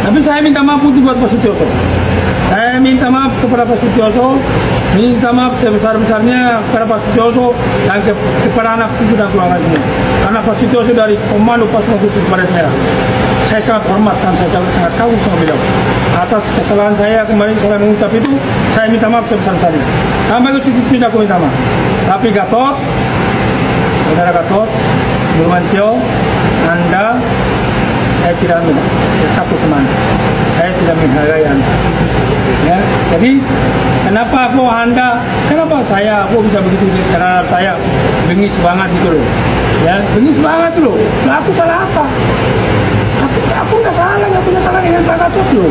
Tapi saya minta maaf untuk buat Pak Sutioso. Saya minta maaf kepada Pak Sutioso, minta maaf sebesar-besarnya kepada Pak Sutioso dan kepada anak cucu dan keluarga semua. Karena Pak Sutioso dari Komando Pasukan Khusus Baret Merah, saya sangat hormat dan saya sangat kagum sama beliau. Atas kesalahan saya kemarin saya mengucap itu, saya minta maaf sebesar-besarnya. Sampai ke cucu-cucu aku minta maaf. Tapi Gatot, saudara Gatot, Nurmantio, Anda, saya tidak takut sama Anda. Saya tidak menghargai Anda. Ya, jadi kenapa aku bisa begitu? Karena saya bengis banget gitu loh. Ya, bengis banget loh. Nah, aku salah apa? Aku nggak salah, nggak punya salah dengan Pak Gatot loh.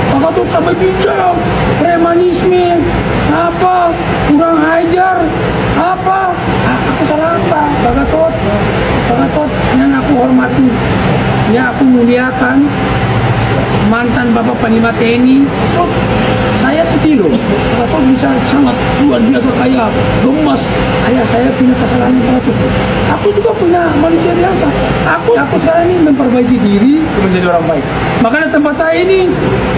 Pak Gatot sampai bicara premanisme, apa, kurang ajar, apa? Aku salah apa? Pak Gatot yang aku hormati, yang aku muliakan, mantan Bapak Panglima TNI. Saya sedih loh, Pak Gatot bisa sangat luar biasa kaya, gemas. Ayah saya punya kesalahan Pak Gatot. Aku juga punya manusia biasa. Aku sekarang ini memperbaiki diri menjadi orang baik. Makanya tempat saya ini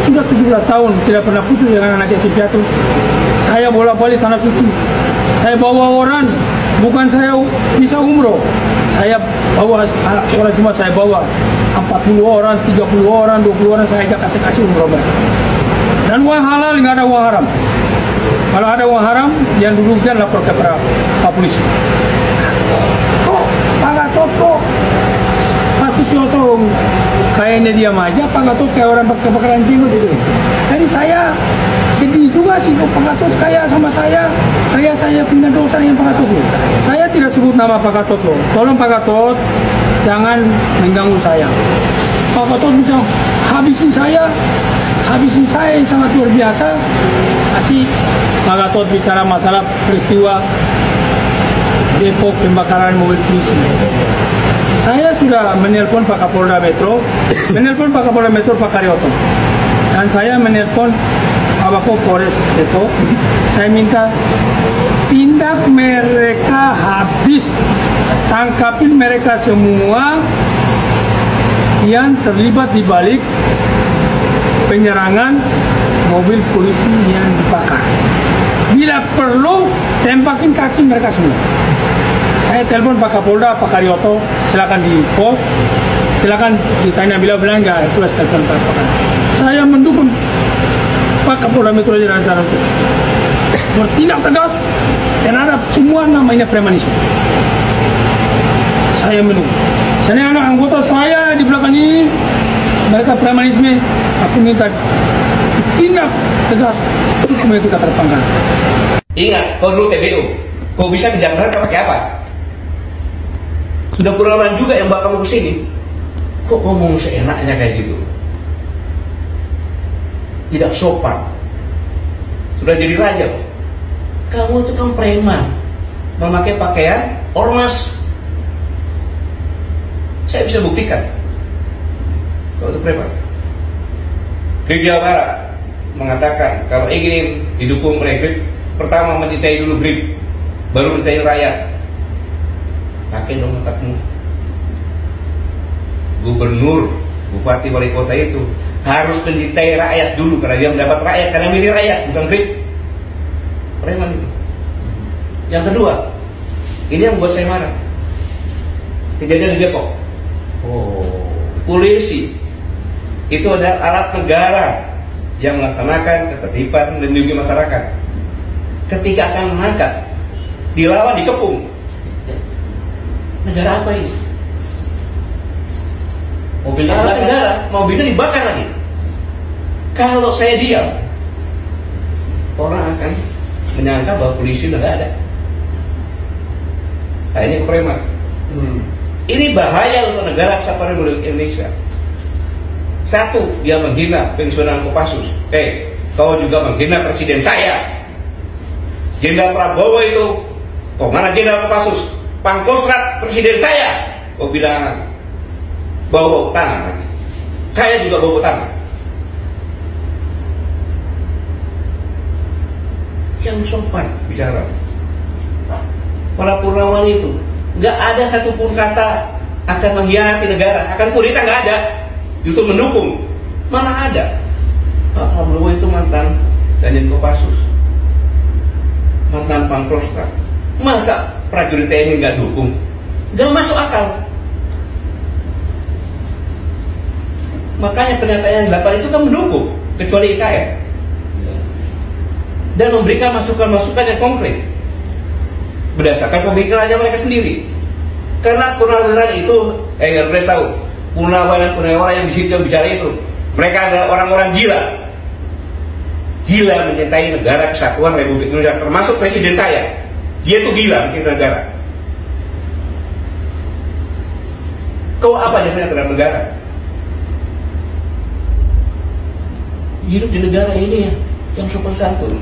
sudah 17 tahun tidak pernah putus dengan anak yatim piatu. Saya bolak-balik tanah suci. Saya bawa orang, bukan saya bisa umroh. Saya bawa orang, cuma saya bawa 40 orang, 30 orang, 20 orang saya ajak kasih umroh mereka. Dan uang halal, nggak ada uang haram. Kalau ada uang haram, yang dudukkan lapor kepada Pak Polisi. Kok Pak Gatot kok Pak Sutioso kayaknya diam aja, Pak Gatot kayak orang kebakaran jenggot gitu. Jadi saya sedih juga sih kok Pak Gatot kayak sama saya, kayak saya punya dosa yang Pak Gatot loh. Saya tidak sebut nama Pak Gatot loh. Tolong Pak Gatot jangan mengganggu saya. Pak Gatot bisa habisin saya yang sangat luar biasa. Asik Pak Gatot bicara masalah peristiwa Depok pembakaran mobil polisi. Saya sudah menelpon Pak Kapolda Metro, Pak Karyoto, dan saya menelpon Kabako Polres Depok. Saya minta tindak mereka habis, tangkapin mereka semua yang terlibat di balik penyerangan mobil polisi yang dibakar. Bila perlu, tempakin kaki mereka semua. Saya telepon Pak Kapolda, Pak Karyoto, silakan di pos, silakan ditanya bila bilang enggak, itu telepon Pak Kapolda. Saya mendukung Pak Kapolda Metro Jaya dan Jalan bertindak tegas terhadap semua namanya premanisme. Saya mendukung. Karena anak anggota saya di belakang ini mereka premanisme, aku minta tindak tegas supaya kita terpangkat. Ingat, kau dulu TBU, kau bisa ke Jakarta pakai apa? Sudah puluhan juga yang bawa kamu ke sini. Kok ngomong seenaknya kayak gitu? Tidak sopan. Sudah jadi raja. Kamu itu kan preman, memakai pakaian ormas. Saya bisa buktikan. Kalau itu preman. Grip Jawa Barat mengatakan kalau ingin didukung oleh Grip, pertama mencintai dulu Grip, baru mencintai rakyat. Pakai dong otakmu. Gubernur, bupati, wali kota itu harus mencintai rakyat dulu karena dia mendapat rakyat, karena milih rakyat, bukan Grip. Preman itu. Yang kedua, ini yang buat saya marah. Kejadian di Depok. Polisi itu adalah alat negara yang melaksanakan ketertiban dan melindungi masyarakat. Ketika akan mengangkat, dilawan, dikepung. Negara apa ini? Mobilnya dibakar lagi. Kalau saya diam, orang akan menyangka bahwa polisi udah nggak ada. Nah, ini preman. Ini bahaya untuk negara kesatuan Republik Indonesia. Satu, dia menghina pensiunan Kopassus. Kau juga menghina presiden saya. Jenderal Prabowo itu, kok mana Jenderal Kopassus? Pangkostrat presiden saya. Kau bilang bawa tangan lagi. Saya juga bawa tangan. Yang sopan bicara. Para Purnawan itu nggak ada satupun kata akan mengkhianati negara, akan kudeta, nggak ada. Justru mendukung. Mana ada? Pak Prabowo itu mantan Danjen Kopassus, mantan Pangkostrat. Masa prajurit TNI nggak dukung? Nggak masuk akal. Makanya pernyataan yang 8 itu kan mendukung, kecuali IKN, dan memberikan masukan-masukan yang konkret berdasarkan pemikirannya mereka sendiri. Karena purnawirawan itu, Ernest tahu, purnawirawan yang di situ yang bicara itu, mereka adalah orang-orang gila mencintai negara kesatuan Republik Indonesia, termasuk presiden saya. Dia tuh gila mencintai negara. Kau apa jasanya terhadap negara? Hidup di negara ini yang sopan santun.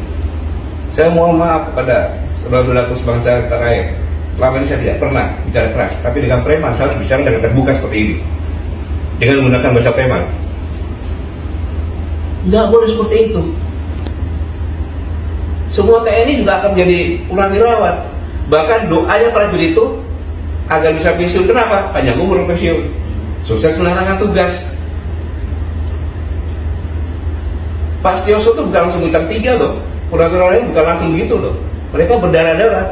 Saya mohon maaf kepada saudara-saudaraku sebangsa tanah air. Selama ini saya tidak pernah bicara keras, tapi dengan preman saya harus bicara dengan terbuka seperti ini, dengan menggunakan bahasa preman. Nggak boleh seperti itu. Semua TNI juga akan menjadi purnawirawan. Bahkan doanya prajurit itu agar bisa pensiun. Kenapa? Panjang umur pensiun, sukses menjalankan tugas. Pak Setioso itu bukan langsung bintang 3 loh. Purnawirawan ini bukan langsung begitu loh. Mereka berdarah-darah.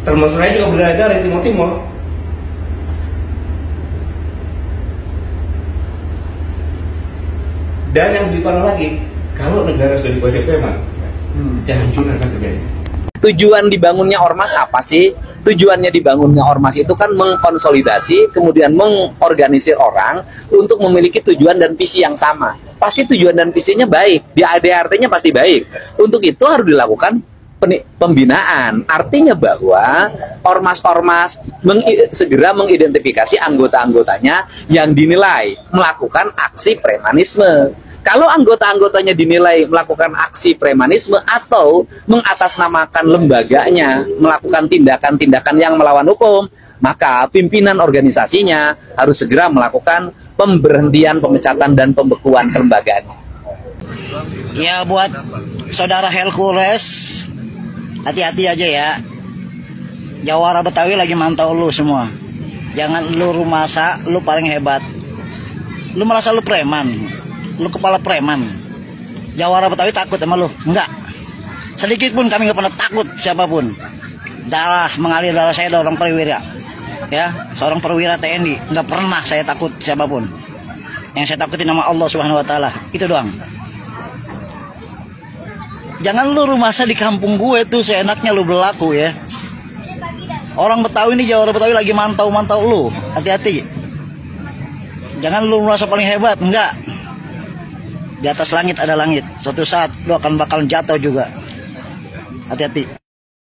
Termasuk saya juga berdarah-darah di Timur-Timur. Dan yang lebih parah lagi, kalau negara sudah dikuasai preman, kehancuran akan terjadi. Tujuan dibangunnya ormas apa sih? Tujuannya dibangunnya ormas itu kan mengkonsolidasi, kemudian mengorganisir orang untuk memiliki tujuan dan visi yang sama. Pasti tujuan dan visinya baik, di ADRT-nya pasti baik. Untuk itu harus dilakukan pembinaan. Artinya bahwa ormas-ormas segera mengidentifikasi anggota-anggotanya yang dinilai melakukan aksi premanisme. Kalau anggota-anggotanya dinilai melakukan aksi premanisme atau mengatasnamakan lembaganya, melakukan tindakan-tindakan yang melawan hukum, maka pimpinan organisasinya harus segera melakukan pemberhentian, pemecatan, dan pembekuan kelembagaan. Ya, buat saudara Hercules, hati-hati aja ya. Jawara Betawi lagi mantau lu semua. Jangan lu rumasa lu paling hebat. Lu merasa lu preman, lu kepala preman. Jawara Betawi takut sama lu? Enggak. Sedikit pun kami nggak pernah takut siapapun. Darah mengalir darah saya orang perwira. Ya, seorang perwira TNI, nggak pernah saya takut siapapun. Yang saya takuti nama Allah Subhanahu Wa Taala, itu doang. Jangan lu rumasa di kampung gue tuh seenaknya lu berlaku ya. Orang Betawi ini, Jawara Betawi lagi mantau-mantau lu, hati-hati. Jangan lu merasa paling hebat, enggak. Di atas langit ada langit. Suatu saat lu akan bakal jatuh juga. Hati-hati.